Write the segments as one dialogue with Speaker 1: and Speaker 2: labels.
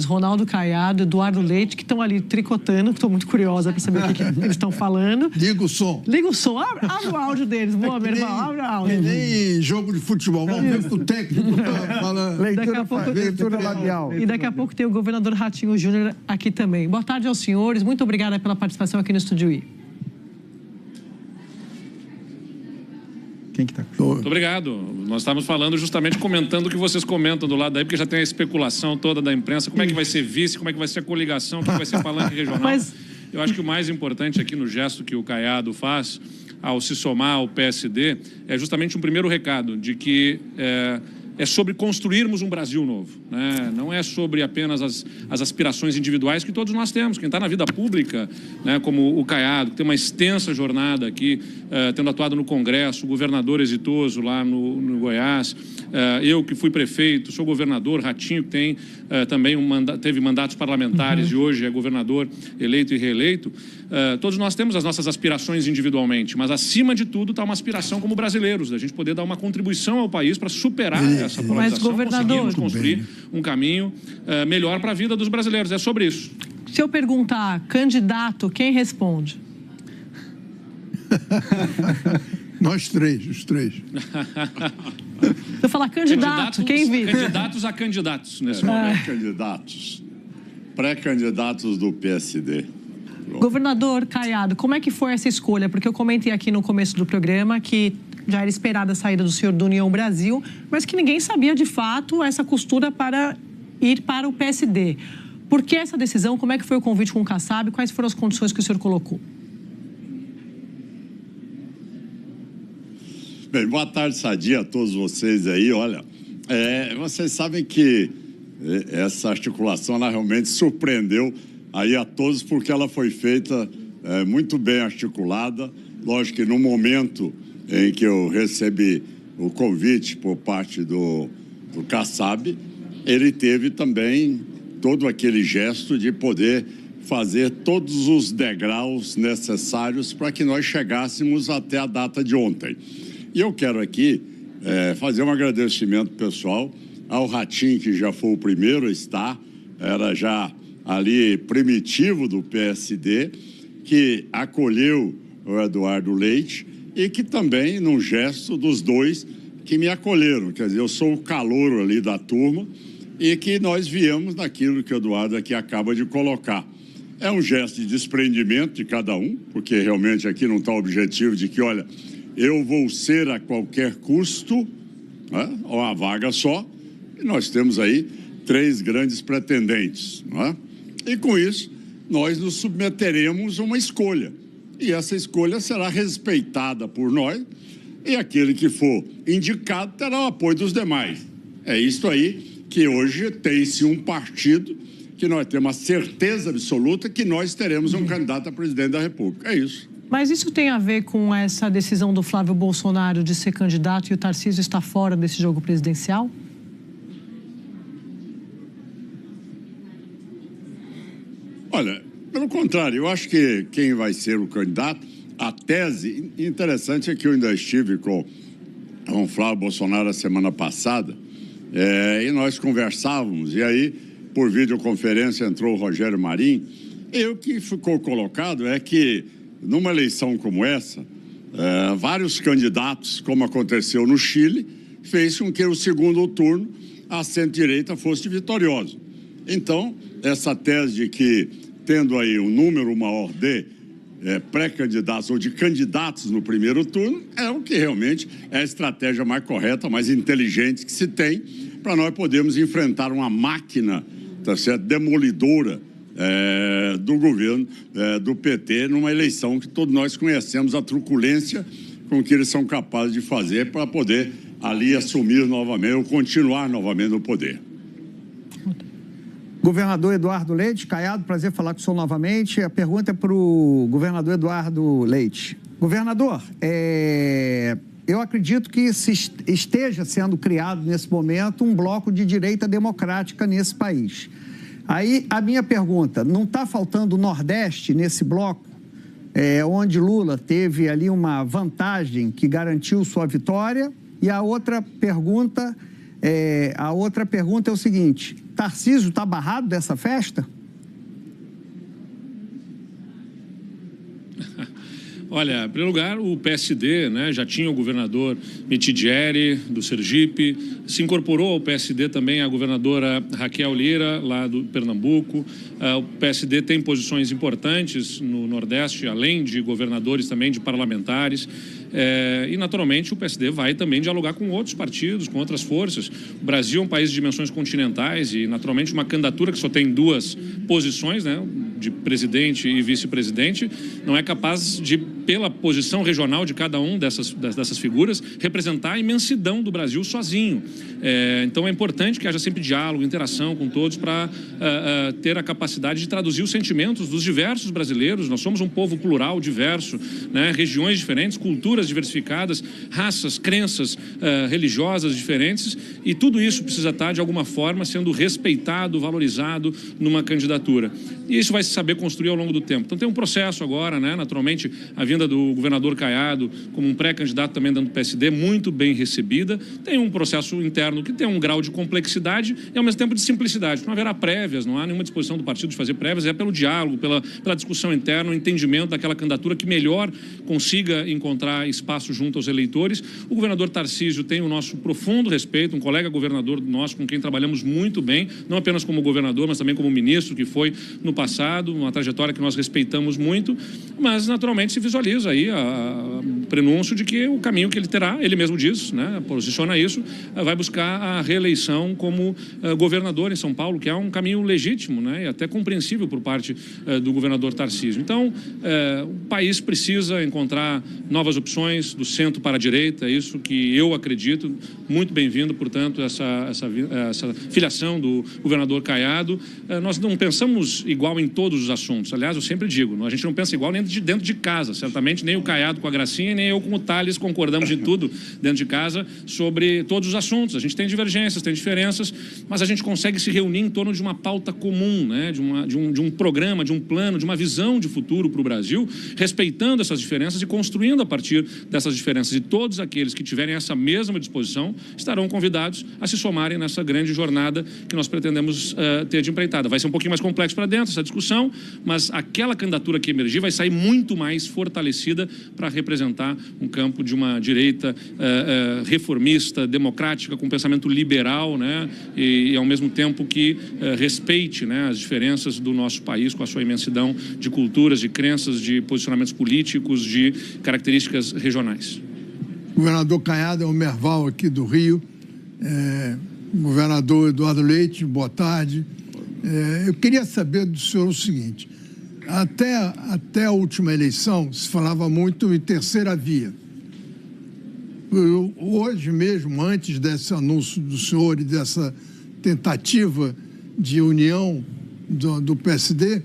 Speaker 1: Ronaldo Caiado, Eduardo Leite, que estão ali tricotando, que estou muito curiosa para saber o que eles estão falando.
Speaker 2: Liga o som.
Speaker 1: Liga o som, abre o áudio deles. Boa, meu irmão, abre o áudio.
Speaker 2: É nem jogo de futebol, vamos ver o que o técnico tá falando.
Speaker 1: Leitura labial. E daqui a pouco tem o governador Ratinho Júnior aqui também. Boa tarde aos senhores, muito obrigada pela participação aqui no Estúdio I.
Speaker 3: Quem que tá?
Speaker 4: Muito obrigado. Nós estávamos falando justamente, comentando o que vocês comentam do lado daí, porque já tem a especulação toda da imprensa, como é que vai ser vice, como é que vai ser a coligação, o que vai ser palanque regional. Mas... eu acho que o mais importante aqui no gesto que o Caiado faz, ao se somar ao PSD, é justamente um primeiro recado de que é sobre construirmos um Brasil novo, né? Não é sobre apenas as aspirações individuais que todos nós temos. Quem está na vida pública, né, como o Caiado, que tem uma extensa jornada aqui, tendo atuado no Congresso, governador exitoso lá no Goiás, eu que fui prefeito, sou governador, Ratinho, que tem também teve mandatos parlamentares e hoje é governador eleito e reeleito. Todos nós temos as nossas aspirações individualmente, mas acima de tudo está uma aspiração como brasileiros, da gente poder dar uma contribuição ao país para superar essa polarização,
Speaker 1: mas, governador,
Speaker 4: conseguirmos construir um caminho melhor para a vida dos brasileiros. É sobre isso.
Speaker 1: Se eu perguntar, candidato, quem responde?
Speaker 2: Nós três, os três.
Speaker 1: Se eu falar candidato, quem vive?
Speaker 4: Candidatos a candidatos nesse momento.
Speaker 5: Candidatos. Pré-candidatos do PSD.
Speaker 1: Governador Caiado, como é que foi essa escolha? Porque eu comentei aqui no começo do programa que já era esperada a saída do senhor do União Brasil, mas que ninguém sabia de fato essa costura para ir para o PSD. Por que essa decisão? Como é que foi o convite com o Kassab? Quais foram as condições que o senhor colocou?
Speaker 5: Bem, boa tarde, Sadia, a todos vocês aí. Olha, vocês sabem que essa articulação ela realmente surpreendeu aí a todos, porque ela foi feita muito bem articulada. Lógico que no momento em que eu recebi o convite por parte do Kassab, ele teve também todo aquele gesto de poder fazer todos os degraus necessários para que nós chegássemos até a data de ontem. E eu quero aqui fazer um agradecimento pessoal ao Ratinho, que já foi o primeiro a estar, era já ali primitivo do PSD, que acolheu o Eduardo Leite e que também, num gesto dos dois, que me acolheram. Quer dizer, eu sou o calouro ali da turma e que nós viemos naquilo que o Eduardo aqui acaba de colocar. É um gesto de desprendimento de cada um, porque realmente aqui não está o objetivo de que, olha, eu vou ser a qualquer custo, né, uma vaga só, e nós temos aí 3 grandes pretendentes, né? E com isso, nós nos submeteremos a uma escolha. E essa escolha será respeitada por nós, e aquele que for indicado terá o apoio dos demais. É isso aí que hoje tem-se um partido que nós temos a certeza absoluta que nós teremos um candidato a presidente da República. É isso.
Speaker 1: Mas isso tem a ver com essa decisão do Flávio Bolsonaro de ser candidato e o Tarcísio está fora desse jogo presidencial?
Speaker 5: Olha, pelo contrário, eu acho que quem vai ser o candidato, a tese interessante é que eu ainda estive com o Flávio Bolsonaro a semana passada e nós conversávamos, e aí, por videoconferência, entrou o Rogério Marinho, e o que ficou colocado é que, numa eleição como essa, vários candidatos, como aconteceu no Chile, fez com que o segundo turno a centro-direita fosse vitoriosa. Então, essa tese de que, tendo aí um número maior de pré-candidatos ou de candidatos no primeiro turno, é o que realmente é a estratégia mais correta, mais inteligente que se tem para nós podermos enfrentar uma máquina, tá certo, demolidora do governo do PT numa eleição que todos nós conhecemos a truculência com que eles são capazes de fazer para poder ali assumir novamente ou continuar novamente no poder.
Speaker 3: Governador Eduardo Leite, Caiado, prazer falar com o senhor novamente. A pergunta é para o governador Eduardo Leite. Governador, eu acredito que esteja sendo criado nesse momento um bloco de direita democrática nesse país. Aí a minha pergunta, não está faltando o Nordeste nesse bloco, onde Lula teve ali uma vantagem que garantiu sua vitória? E a outra pergunta A outra pergunta é o seguinte: Tarcísio está barrado dessa festa?
Speaker 4: Olha, em primeiro lugar, o PSD, né, já tinha o governador Mitidieri, do Sergipe, se incorporou ao PSD também a governadora Raquel Lira, lá do Pernambuco. O PSD tem posições importantes no Nordeste, além de governadores também, de parlamentares. E, naturalmente, o PSD vai também dialogar com outros partidos, com outras forças. O Brasil é um país de dimensões continentais e, naturalmente, uma candidatura que só tem duas posições, né, de presidente e vice-presidente, não é capaz de, pela posição regional de cada um dessas figuras, representar a imensidão do Brasil sozinho. Então, é importante que haja sempre diálogo, interação com todos para ter a capacidade de traduzir os sentimentos dos diversos brasileiros. Nós somos um povo plural, diverso, né, regiões diferentes, culturas diversificadas, raças, crenças religiosas diferentes, e tudo isso precisa estar, de alguma forma, sendo respeitado, valorizado numa candidatura. E isso vai se saber construir ao longo do tempo. Então tem um processo agora, né, naturalmente, a vinda do governador Caiado como um pré-candidato também dentro do PSD, muito bem recebida. Tem um processo interno que tem um grau de complexidade e, ao mesmo tempo, de simplicidade. Não haverá prévias, não há nenhuma disposição do partido de fazer prévias, é pelo diálogo, pela discussão interna, o entendimento daquela candidatura que melhor consiga encontrar espaço junto aos eleitores. O governador Tarcísio tem o nosso profundo respeito, um colega governador nosso com quem trabalhamos muito bem, não apenas como governador, mas também como ministro, que foi no passado, uma trajetória que nós respeitamos muito, mas naturalmente se visualiza aí o prenúncio de que o caminho que ele terá, ele mesmo diz, né, posiciona isso, vai buscar a reeleição como governador em São Paulo, que é um caminho legítimo, né, e até compreensível por parte do governador Tarcísio. Então, o país precisa encontrar novas opções do centro para a direita, é isso que eu acredito. Muito bem-vindo, portanto, essa filiação do governador Caiado. Nós não pensamos igual em todos os assuntos. Aliás, eu sempre digo, a gente não pensa igual nem dentro de casa. Certamente nem o Caiado com a Gracinha, nem eu com o Tales concordamos em tudo dentro de casa sobre todos os assuntos. A gente tem divergências, tem diferenças, mas a gente consegue se reunir em torno de uma pauta comum, né? de um programa, de um plano, de uma visão de futuro para o Brasil, respeitando essas diferenças e construindo a partir dessas diferenças. E todos aqueles que tiverem essa mesma disposição estarão convidados a se somarem nessa grande jornada que nós pretendemos ter de empreitada. Vai ser um pouquinho mais complexo para dentro essa discussão, mas aquela candidatura que emergir vai sair muito mais fortalecida para representar um campo de uma direita reformista, democrática, com pensamento liberal, né, e ao mesmo tempo que respeite, né, as diferenças do nosso país com a sua imensidão de culturas, de crenças, de posicionamentos políticos, de características regionais.
Speaker 2: O governador Caiado é o Merval aqui do Rio. Governador Eduardo Leite, boa tarde. Eu queria saber do senhor o seguinte: até a última eleição se falava muito em terceira via. Hoje mesmo, antes desse anúncio do senhor e dessa tentativa de união do PSD,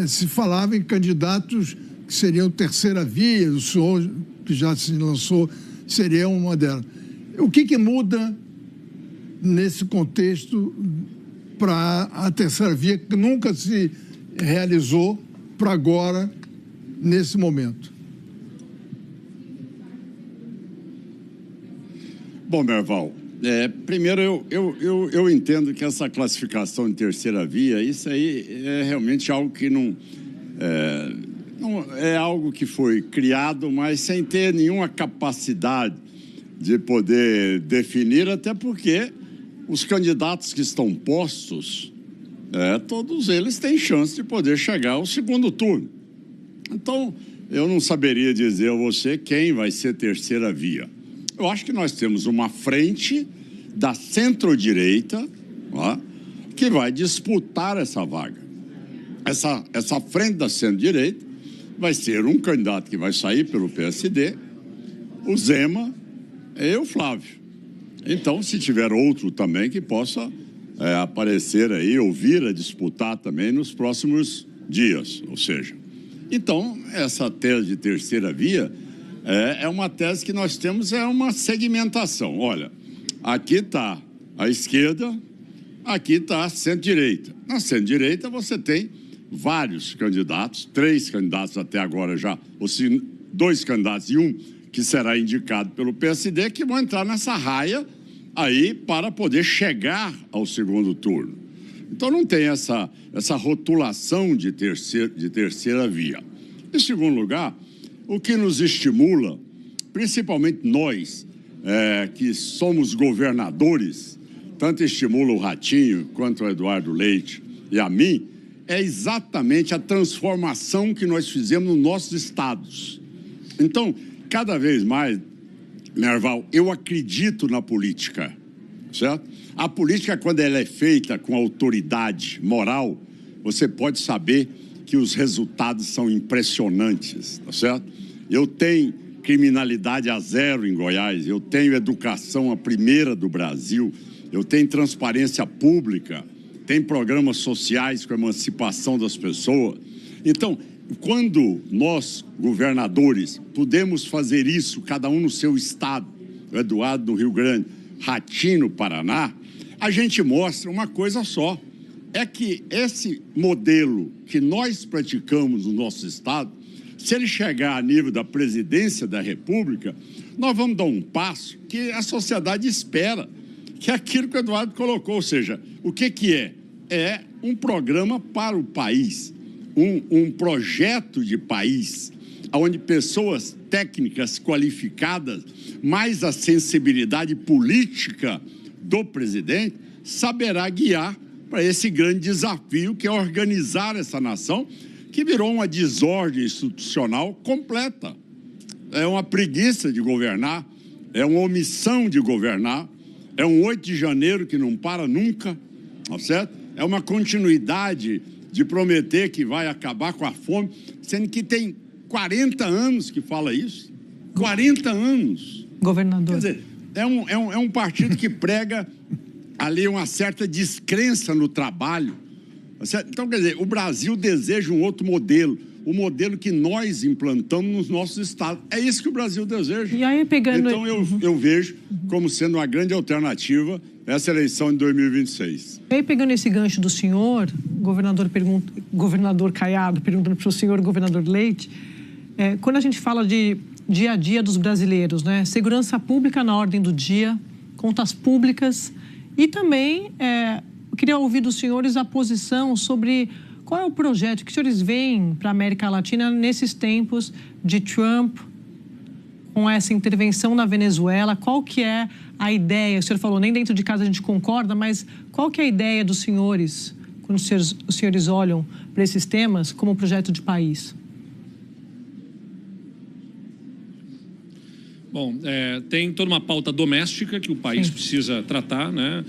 Speaker 2: se falava em candidatos que seriam terceira via. O senhor, que já se lançou, seria uma delas. O que muda nesse contexto para a terceira via, que nunca se realizou, para agora, nesse momento?
Speaker 5: Bom, Merval, primeiro eu entendo que essa classificação de terceira via, isso aí é realmente algo que não é algo que foi criado, mas sem ter nenhuma capacidade de poder definir, até porque os candidatos que estão postos, todos eles têm chance de poder chegar ao segundo turno. Então, eu não saberia dizer a você quem vai ser terceira via. Eu acho que nós temos uma frente da centro-direita, que vai disputar essa vaga. Essa frente da centro-direita vai ser um candidato que vai sair pelo PSD, o Zema e o Flávio. Então, se tiver outro também que possa aparecer aí ou vir a disputar também nos próximos dias, ou seja. Então, essa tese de terceira via é uma tese que nós temos, uma segmentação. Olha, aqui está a esquerda, aqui está a centro-direita. Na centro-direita você tem vários candidatos, 3 candidatos até agora já, ou se 2 candidatos e um que será indicado pelo PSD, que vão entrar nessa raia aí para poder chegar ao segundo turno. Então não tem essa rotulação de terceira via. Em segundo lugar, o que nos estimula, principalmente nós, que somos governadores, tanto estimula o Ratinho quanto o Eduardo Leite e a mim, é exatamente a transformação que nós fizemos nos nossos estados. Então, cada vez mais, Merval, eu acredito na política, certo? A política, quando ela é feita com autoridade moral, você pode saber que os resultados são impressionantes, tá certo? Eu tenho criminalidade a zero em Goiás, eu tenho educação a primeira do Brasil, eu tenho transparência pública, tem programas sociais com a emancipação das pessoas. Então, quando nós, governadores, podemos fazer isso, cada um no seu estado, o Eduardo no Rio Grande, Ratinho no Paraná, a gente mostra uma coisa só, é que esse modelo que nós praticamos no nosso estado, se ele chegar a nível da presidência da República, nós vamos dar um passo que a sociedade espera, que é aquilo que o Eduardo colocou, ou seja, o que é? É um programa para o país, um projeto de país, onde pessoas técnicas qualificadas, mais a sensibilidade política do presidente, saberá guiar para esse grande desafio que é organizar essa nação, que virou uma desordem institucional completa. É uma preguiça de governar, é uma omissão de governar, é um 8 de janeiro que não para nunca, tá certo? É uma continuidade de prometer que vai acabar com a fome, sendo que tem 40 anos que fala isso. 40 anos.
Speaker 1: Governador.
Speaker 5: Quer dizer, é um partido que prega ali uma certa descrença no trabalho. Então, quer dizer, o Brasil deseja um outro modelo, o modelo que nós implantamos nos nossos estados. É isso que o Brasil deseja.
Speaker 1: E aí, pegando...
Speaker 5: Então, eu vejo como sendo uma grande alternativa essa eleição de 2026.
Speaker 1: E aí, pegando esse gancho do senhor, governador Caiado, perguntando para o senhor, governador Leite, quando a gente fala de dia a dia dos brasileiros, né? Segurança pública na ordem do dia, contas públicas e também... eu queria ouvir dos senhores a posição sobre qual é o projeto que os senhores veem para a América Latina nesses tempos de Trump, com essa intervenção na Venezuela. Qual que é a ideia? O senhor falou, nem dentro de casa a gente concorda, mas qual que é a ideia dos senhores, quando os senhores olham para esses temas como projeto de país?
Speaker 4: Bom, tem toda uma pauta doméstica que o país precisa tratar, né?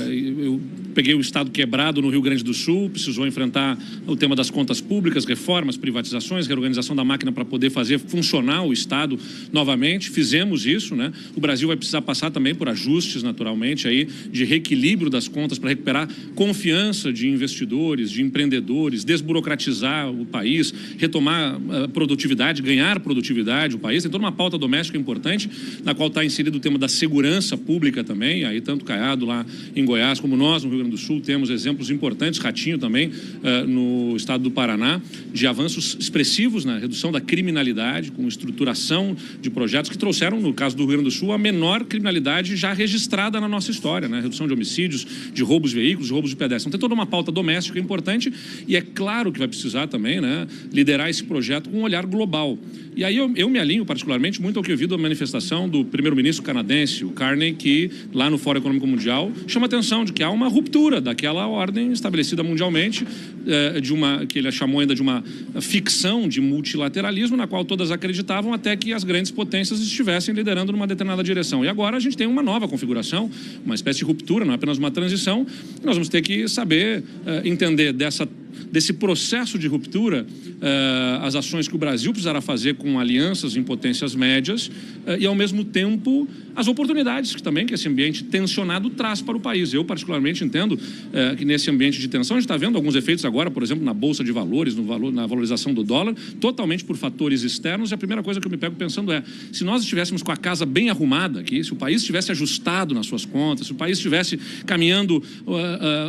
Speaker 4: Eu peguei o estado quebrado no Rio Grande do Sul, precisou enfrentar o tema das contas públicas, reformas, privatizações, reorganização da máquina para poder fazer funcionar o estado novamente. Fizemos isso, né? O Brasil vai precisar passar também por ajustes, naturalmente, aí, de reequilíbrio das contas para recuperar confiança de investidores, de empreendedores, desburocratizar o país, retomar a produtividade, ganhar produtividade o país. Tem toda uma pauta doméstica importante, na qual está inserido o tema da segurança pública também, aí tanto Caiado lá em Goiás, como nós no Rio Grande do Sul, temos exemplos importantes, Ratinho também, no estado do Paraná, de avanços expressivos na redução da criminalidade, com estruturação de projetos que trouxeram, no caso do Rio Grande do Sul, a menor criminalidade já registrada na nossa história, né? Redução de homicídios, de roubos de veículos, de roubos de pedestres. Então tem toda uma pauta doméstica importante e é claro que vai precisar também, né, liderar esse projeto com um olhar global. E aí eu me alinho particularmente muito ao que eu vi da manifestação do primeiro-ministro canadense, o Carney, que lá no Fórum Econômico Mundial chama atenção de que há uma ruptura daquela ordem estabelecida mundialmente, que ele chamou ainda de uma ficção de multilateralismo, na qual todas acreditavam até que as grandes potências estivessem liderando numa determinada direção. E agora a gente tem uma nova configuração, uma espécie de ruptura, não é apenas uma transição. Nós vamos ter que saber entender desse processo de ruptura, as ações que o Brasil precisará fazer com alianças em potências médias e, ao mesmo tempo, as oportunidades que esse ambiente tensionado traz para o país. Eu, particularmente, entendo que nesse ambiente de tensão a gente está vendo alguns efeitos agora, por exemplo, na Bolsa de Valores, na valorização do dólar, totalmente por fatores externos. E a primeira coisa que eu me pego pensando se nós estivéssemos com a casa bem arrumada aqui, se o país estivesse ajustado nas suas contas, se o país estivesse caminhando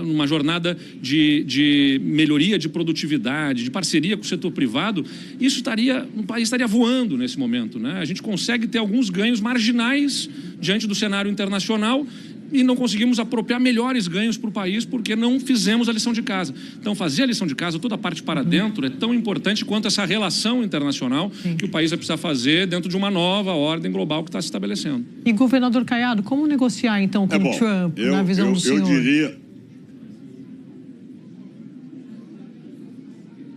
Speaker 4: numa jornada de melhoria melhoria de produtividade, de parceria com o setor privado, o país estaria voando nesse momento, né? A gente consegue ter alguns ganhos marginais diante do cenário internacional e não conseguimos apropriar melhores ganhos para o país porque não fizemos a lição de casa. Então, fazer a lição de casa, toda a parte para dentro, é tão importante quanto essa relação internacional que o país vai precisar fazer dentro de uma nova ordem global que está se estabelecendo.
Speaker 1: E, governador Caiado, como negociar, então, com o Trump, na visão do senhor?
Speaker 5: Eu diria...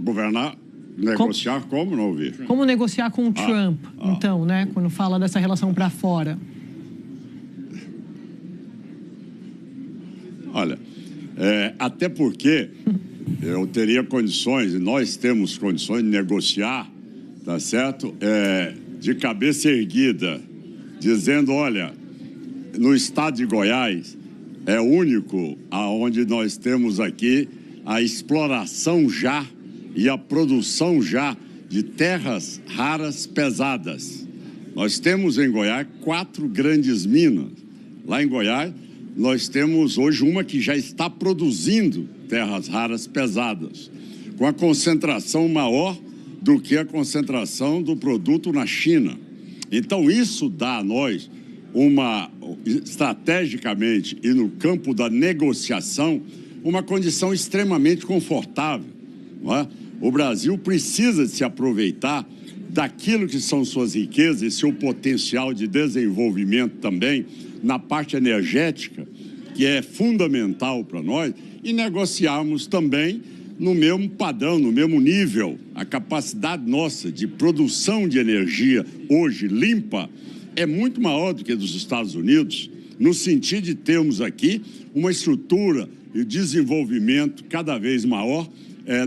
Speaker 5: Governar, negociar como? Não ouvi.
Speaker 1: Como negociar com o Trump, então, né? Quando fala dessa relação para fora.
Speaker 5: Olha, até porque eu teria condições, e nós temos condições de negociar, tá certo? De cabeça erguida, dizendo, olha, no estado de Goiás é o único aonde nós temos aqui a exploração já e a produção já de terras raras pesadas. Nós temos em Goiás 4 grandes minas. Lá em Goiás, nós temos hoje uma que já está produzindo terras raras pesadas, com a concentração maior do que a concentração do produto na China. Então, isso dá a nós estrategicamente e no campo da negociação, uma condição extremamente confortável, não é? O Brasil precisa se aproveitar daquilo que são suas riquezas e seu potencial de desenvolvimento também na parte energética, que é fundamental para nós, e negociarmos também no mesmo padrão, no mesmo nível. A capacidade nossa de produção de energia hoje limpa é muito maior do que a dos Estados Unidos, no sentido de termos aqui uma estrutura e desenvolvimento cada vez maior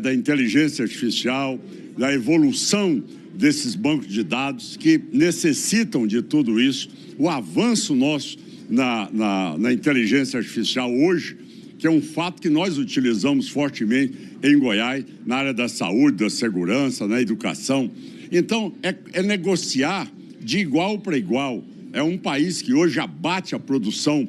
Speaker 5: da inteligência artificial, da evolução desses bancos de dados que necessitam de tudo isso, o avanço nosso na inteligência artificial hoje, que é um fato que nós utilizamos fortemente em Goiás, na área da saúde, da segurança, na educação. Então, é negociar de igual para igual. É um país que hoje já bate a produção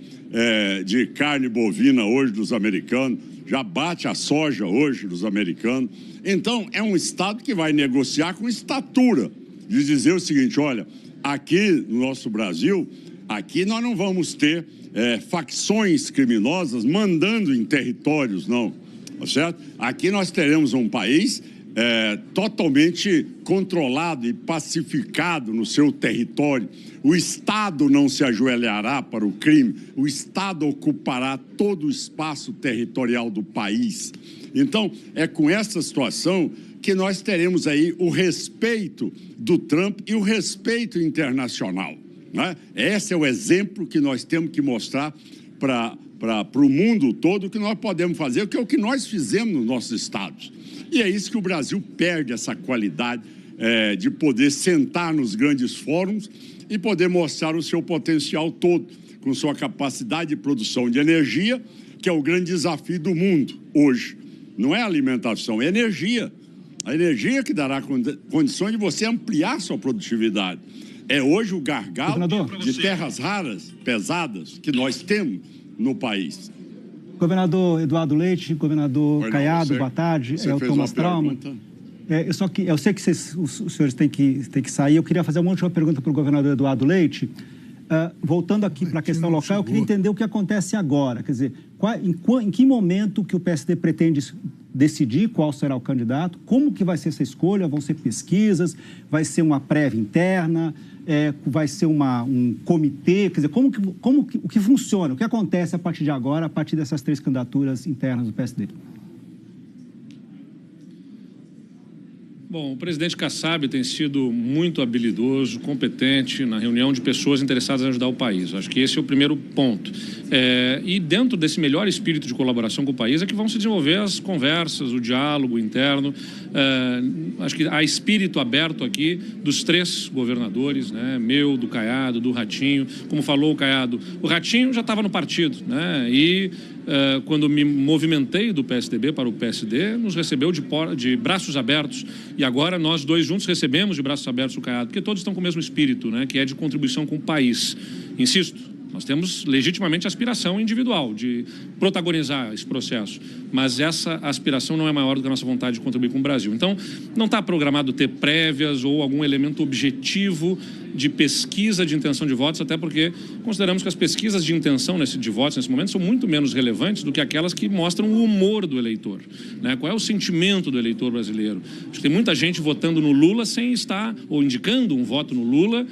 Speaker 5: de carne bovina hoje dos americanos, já bate a soja hoje dos americanos. Então, é um Estado que vai negociar com estatura, de dizer o seguinte, olha, aqui no nosso Brasil, aqui nós não vamos ter facções criminosas mandando em territórios, não, tá certo? Aqui nós teremos um país totalmente controlado e pacificado no seu território. O Estado não se ajoelhará para o crime, o Estado ocupará todo o espaço territorial do país. Então, é com essa situação que nós teremos aí o respeito do Trump e o respeito internacional, né? Esse é o exemplo que nós temos que mostrar para o mundo todo, o que nós podemos fazer, que é o que nós fizemos nos nossos estados. E é isso que o Brasil perde, essa qualidade de poder sentar nos grandes fóruns e poder mostrar o seu potencial todo, com sua capacidade de produção de energia, que é o grande desafio do mundo hoje. Não é alimentação, é energia. A energia que dará condições de você ampliar sua produtividade. É hoje o gargalo de terras raras, pesadas, que nós temos no país.
Speaker 6: Governador Eduardo Leite, governador Caiado, boa tarde. É o Thomas Trauma. Eu sei que os senhores têm que sair. Eu queria fazer uma última pergunta para o governador Eduardo Leite. Voltando aqui para a questão local, eu queria entender o que acontece agora. Quer dizer, em que momento que o PSD pretende decidir qual será o candidato? Como que vai ser essa escolha? Vão ser pesquisas? Vai ser uma prévia interna? Vai ser um comitê? Quer dizer, o que funciona? O que acontece a partir de agora, a partir dessas 3 candidaturas internas do PSD?
Speaker 4: Bom, o presidente Kassab tem sido muito habilidoso, competente na reunião de pessoas interessadas em ajudar o país. Acho que esse é o primeiro ponto. E dentro desse melhor espírito de colaboração com o país é que vão se desenvolver as conversas, o diálogo interno. Acho que há espírito aberto aqui dos 3 governadores, né? Meu, do Caiado, do Ratinho. Como falou o Caiado, o Ratinho já estava no partido, né? E quando me movimentei do PSDB para o PSD, nos recebeu de braços abertos. E agora nós dois juntos recebemos de braços abertos o Caiado, porque todos estão com o mesmo espírito, né? Que é de contribuição com o país. Insisto, Nós temos legitimamente a aspiração individual de protagonizar esse processo, mas essa aspiração não é maior do que a nossa vontade de contribuir com o Brasil. Então, não está programado ter prévias ou algum elemento objetivo de pesquisa de intenção de votos, até porque consideramos que as pesquisas de intenção de votos nesse momento são muito menos relevantes do que aquelas que mostram o humor do eleitor, né? Qual é o sentimento do eleitor brasileiro? Acho que tem muita gente votando no Lula sem estar, ou indicando um voto no Lula,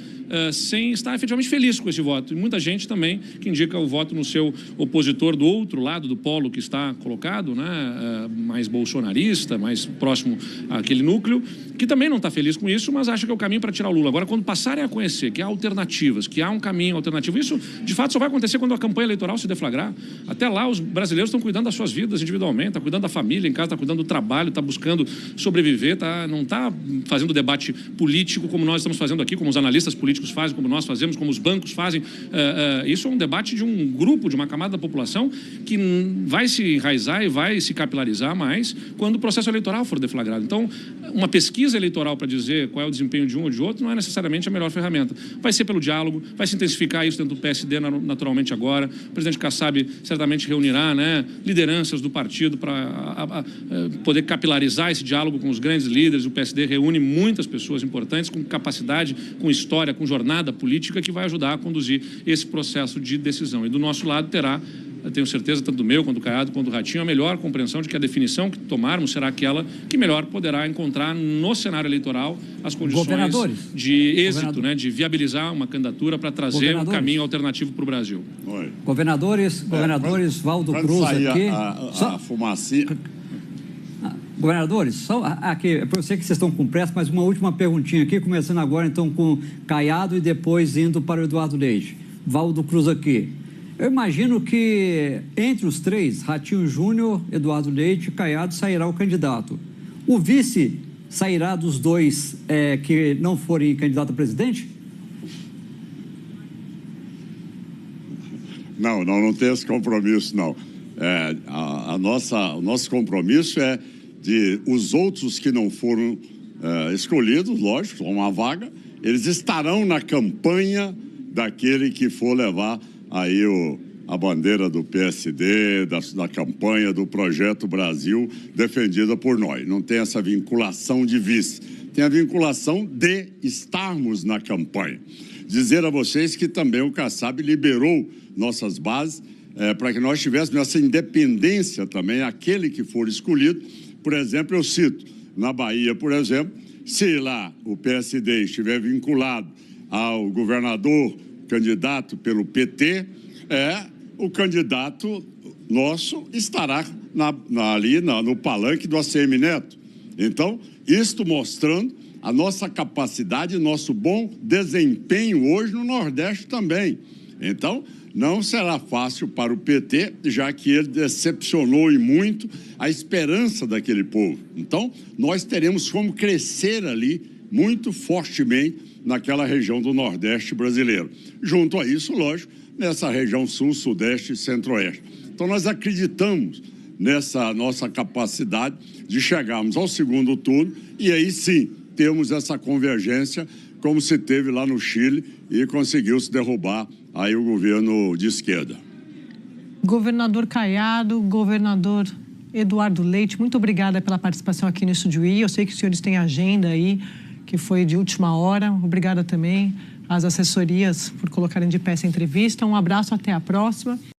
Speaker 4: sem estar efetivamente feliz com esse voto. E muita gente também que indica o voto no seu opositor do outro lado do polo que está colocado, né? Mais bolsonarista, mais próximo àquele núcleo, que também não está feliz com isso, mas acha que é o caminho para tirar o Lula. Agora, quando passarem a conhecer que há alternativas, que há um caminho alternativo, isso de fato só vai acontecer quando a campanha eleitoral se deflagrar. Até lá, os brasileiros estão cuidando das suas vidas individualmente, estão cuidando da família em casa, estão cuidando do trabalho, estão buscando sobreviver, não está fazendo debate político como nós estamos fazendo aqui, como os analistas políticos fazem, como nós fazemos, como os bancos fazem. Isso é um debate de um grupo, de uma camada da população que vai se enraizar e vai se capilarizar mais quando o processo eleitoral for deflagrado. Então, uma pesquisa eleitoral para dizer qual é o desempenho de um ou de outro não é necessariamente a melhor ferramenta. Vai ser pelo diálogo, vai se intensificar isso dentro do PSD naturalmente agora. O presidente Kassab certamente reunirá, né, lideranças do partido para poder capilarizar esse diálogo com os grandes líderes. O PSD reúne muitas pessoas importantes com capacidade, com história, com jornada política que vai ajudar a conduzir esse processo de decisão. E do nosso lado terá, eu tenho certeza, tanto do meu, quanto do Caiado, quanto do Ratinho, a melhor compreensão de que a definição que tomarmos será aquela que melhor poderá encontrar no cenário eleitoral as condições de êxito, né, de viabilizar uma candidatura para trazer um caminho alternativo para o Brasil.
Speaker 7: Oi. Governadores, Valdo Cruz aqui...
Speaker 5: A fumacinha...
Speaker 7: Governadores, só aqui, eu sei que vocês estão com pressa, mas uma última perguntinha aqui, começando agora então com Caiado e depois indo para o Eduardo Leite. Valdo Cruz aqui. Eu imagino que entre os três, Ratinho Júnior, Eduardo Leite e Caiado, sairá o candidato. O vice sairá dos dois que não forem candidato a presidente?
Speaker 5: Não tem esse compromisso, não. O nosso compromisso é de os outros que não foram escolhidos, lógico, uma vaga, eles estarão na campanha daquele que for levar aí a bandeira do PSD, da campanha do Projeto Brasil defendida por nós. Não tem essa vinculação de vice, tem a vinculação de estarmos na campanha. Dizer a vocês que também o Kassab liberou nossas bases para que nós tivéssemos essa independência também, aquele que for escolhido. Por exemplo, eu cito, na Bahia, por exemplo, se lá o PSD estiver vinculado ao governador candidato pelo PT, o candidato nosso estará ali no palanque do ACM Neto. Então, isto mostrando a nossa capacidade, nosso bom desempenho hoje no Nordeste também. Então, não será fácil para o PT, já que ele decepcionou e muito a esperança daquele povo. Então, nós teremos como crescer ali muito fortemente naquela região do Nordeste brasileiro. Junto a isso, lógico, nessa região Sul, Sudeste e Centro-Oeste. Então, nós acreditamos nessa nossa capacidade de chegarmos ao segundo turno e aí sim temos essa convergência como se teve lá no Chile e conseguiu-se derrubar aí o governo de esquerda.
Speaker 1: Governador Caiado, governador Eduardo Leite, muito obrigada pela participação aqui no Estúdio I. Eu sei que os senhores têm agenda aí, que foi de última hora. Obrigada também às assessorias por colocarem de pé essa entrevista. Um abraço, até a próxima.